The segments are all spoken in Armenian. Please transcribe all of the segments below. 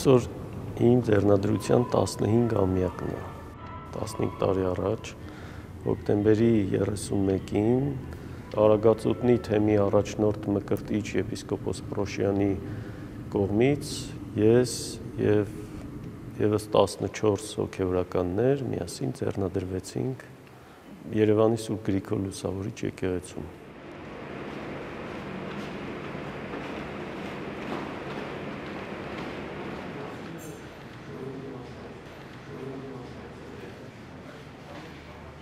Այսօր իմ ձեռնադրության 15-ամյակն է, 15 տարի առաջ, հոկտեմբերի 31-ին Արագածոտնի թեմի առաջնորդ Մկրտիչ եպիսկոպոս Պրոշյանի կողմից ես և ևս 14 հոգևորականներ միասին ձեռնադրվեցինք Երևանի Սուրբ Գրիգոր Լուսավորիչ եկեղեցում։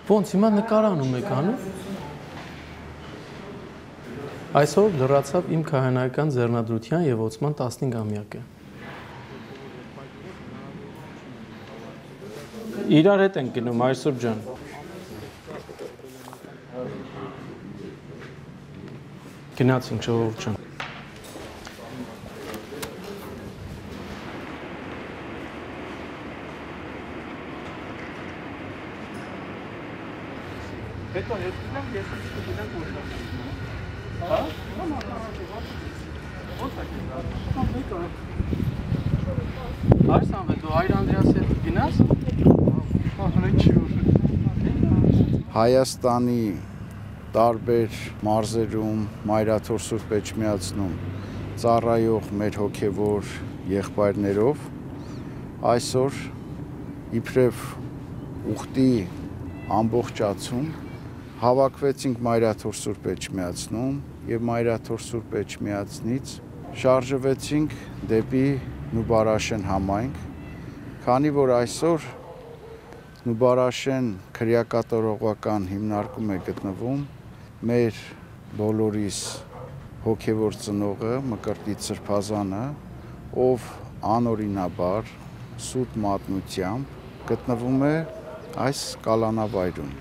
Ոնց հիմա նկարանում եք անում։ Այսօր լրացավ իմ քահանայական ձեռնադրության եւ ոցման 15-ամյակը։ Իրար հետ ենք գնում, Այսօր ջան։ Գնացինք, ժողովուրդ ջան։ Հետո հետո ես կգնամ որտեղ։ Հա? Արսան դու Այր Անդրեասի հետ գնաս։ Հայաստանի տարբեր մարզերում Մայրաթոր Սուրբ Էջմիածնում ծառայող մեր հոգևոր եղբայրներով այսօր իբրև ուխտի ամբողջացում հավաքվեցինք Մայրաթոր Սուրբ Էջմիածնում եւ Մայրաթոր Սուրբ Էջմիածնից շարժվեցինք դեպի Նուբարաշեն համայնք, քանի որ այսօր Նուբարաշեն քրեակատարողական հիմնարկում է գտնվում մեր բոլորիս հոգևոր ծնողը Մկրտիչ Սրբազանը, ով անօրինաբար սուրբ մատնությամբ գտնվում է այս կալանավայրում։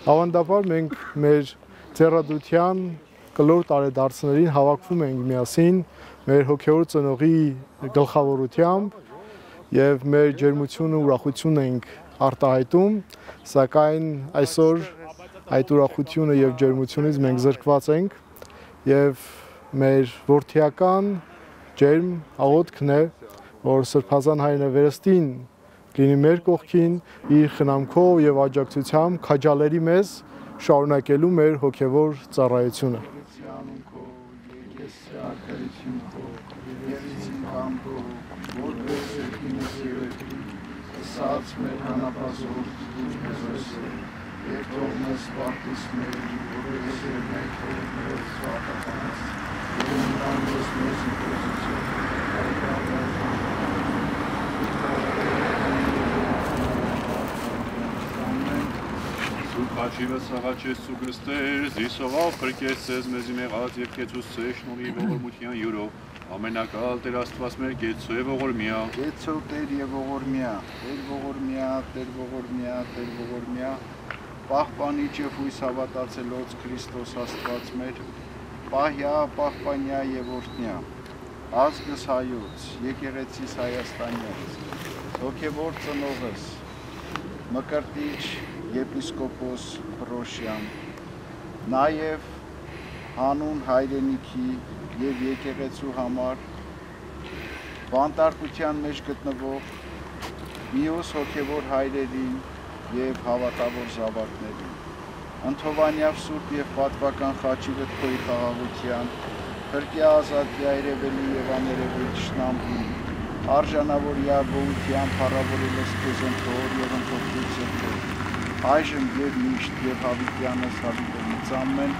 Հավանդաբար մենք մեր ձեռնադրության կլոր տարեդարձներին հավաքվում ենք միասին մեր հոգևոր ծնողի գլխավորությամբ եւ մեր ջերմությունը ուրախություն ենք արտահայտում, սակայն այսօր այդ ուրախությունը եւ ջերմությունից մենք զրկված ենք եւ մեր որդիական ջերմ աղոթքն է, որ Սրբազան հայրը վերստին լինի մեր կողքին իր խնամքով եւ աջակցությամբ քաջալերի մեզ շարունակելու մեր հոգևոր ծառայությունը։ Սաց մեր հանապազոր դուրս և թող մեզ պարտիս մեր, որպես և մենք թող մեր սվատականս, և նրանոս մեզ ինքոսություն, Սուրբ հաչիվս հաղաչես ու գրստեր, զիսովավ պրկես ես մեզի մեղած և կեցուս սեշնորի ողորմության յուրով, ամենակալ Տեր Աստված մեր գեցո և ողորմյա։ Գեցո Տեր և ողորմյա, Տեր ողորմյա, Տեր ողորմյա, Տեր ողորմյա, պահպանիչ և հույս հավատացելոց Քրիստոս Աստված մեր, պահյա, պահպանյա և օրհնյա, ազգս հայոց, եկեղեցիս Հայաստանյաց, հոգևոր ծնողս, Մկրտիչ եպիսկոպոս Պրոշյան, նաև հանուն հայրենիքի և եկեղեցու համար բանտարկության մեջ գտնվող մյուս հոգևոր հայրերին և հավատավոր զավակներին, ընդհովանյավ սուրբ և պատվական խաչիվդ քոյի խաղաղության, փրկյա ազատի այրևելի և աներևելի թշնամին, արժանավոր յաբողությամբ փառավորելս քեզ ընթոր և ընթորդուց զրկող, այժմ և միշտ և հավիտյանս հավիտենից ամեն,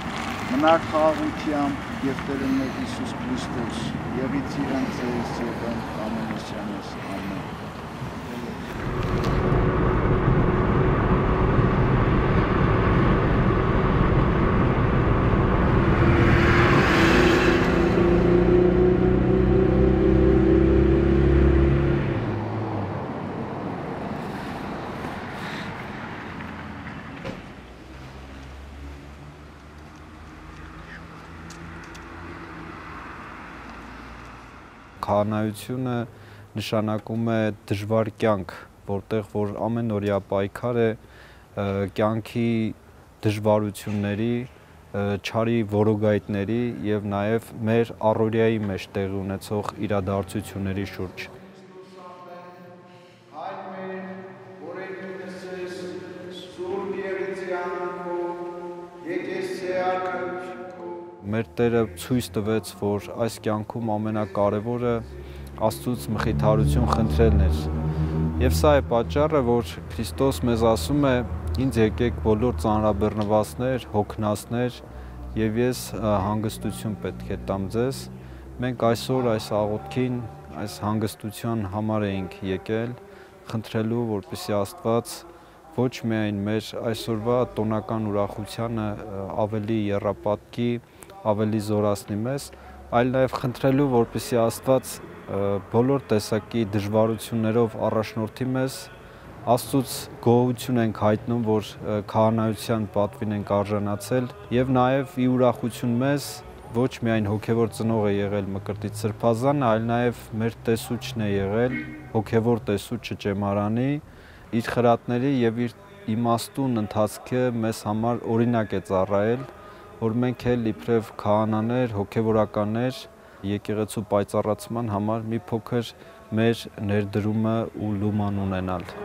մնաք խաղաղությամբ և Տեր մեր Հիսուս Քրիստոս, եղիցիր ընձեզ և ամենեսյանս, ամեն։ քահանայությունը նշանակում է դժվար կյանք, որտեղ որ ամենօրյա պայքար է կյանքի դժվարությունների, չարի որոգայթների եւ նաեւ մեր առօրյայի մեջ տեղի ունեցող իրադարձությունների շուրջ։ Մեր Տերը ցույց տվեց, որ այս կյանքում ամենակարևորը Աստծուց մխիթարություն խնդրելն էր։ Եվ սա է պատճառը, որ Քրիստոս մեզ ասում է. «Ինձ եկեք բոլոր ծանրաբեռնվածներ, հոգնածներ, եւ ես հանգստություն պետք է տամ ձեզ»։ Մենք այսօր այս աղոթքին, այս հանգստության համար էինք եկել, խնդրելու, որպեսզի Աստված ոչ միայն մեր այսօրվա տոնական ուրախությանը ավելի եռապատկի, ավելի զորացնի մեզ, այլ նաև խնդրելու, որպեսզի Աստված բոլոր տեսակի դժվարություններով առաջնորդի մեզ, Աստծուց գոհություն ենք հայտնում, որ քահանայության պատվին ենք արժանացել եւ նաեւ ի ուրախություն մեզ ոչ միայն հոգեվոր ծնող է եղել Մկրտիչ Սրբազանը, այլ նաեւ մեր տեսուչն է եղել, հոգեվոր տեսուչը Ճեմարանի, իր խրատների եւ իր իմաստուն ընթացքը մեզ համար օրինակ է ծառայել, որ մենք էլ իբրև քահանաներ, հոգեվորականներ եկեղեցու պայծառացման համար մի փոքր մեր ներդրումը ու լուման ունենալ։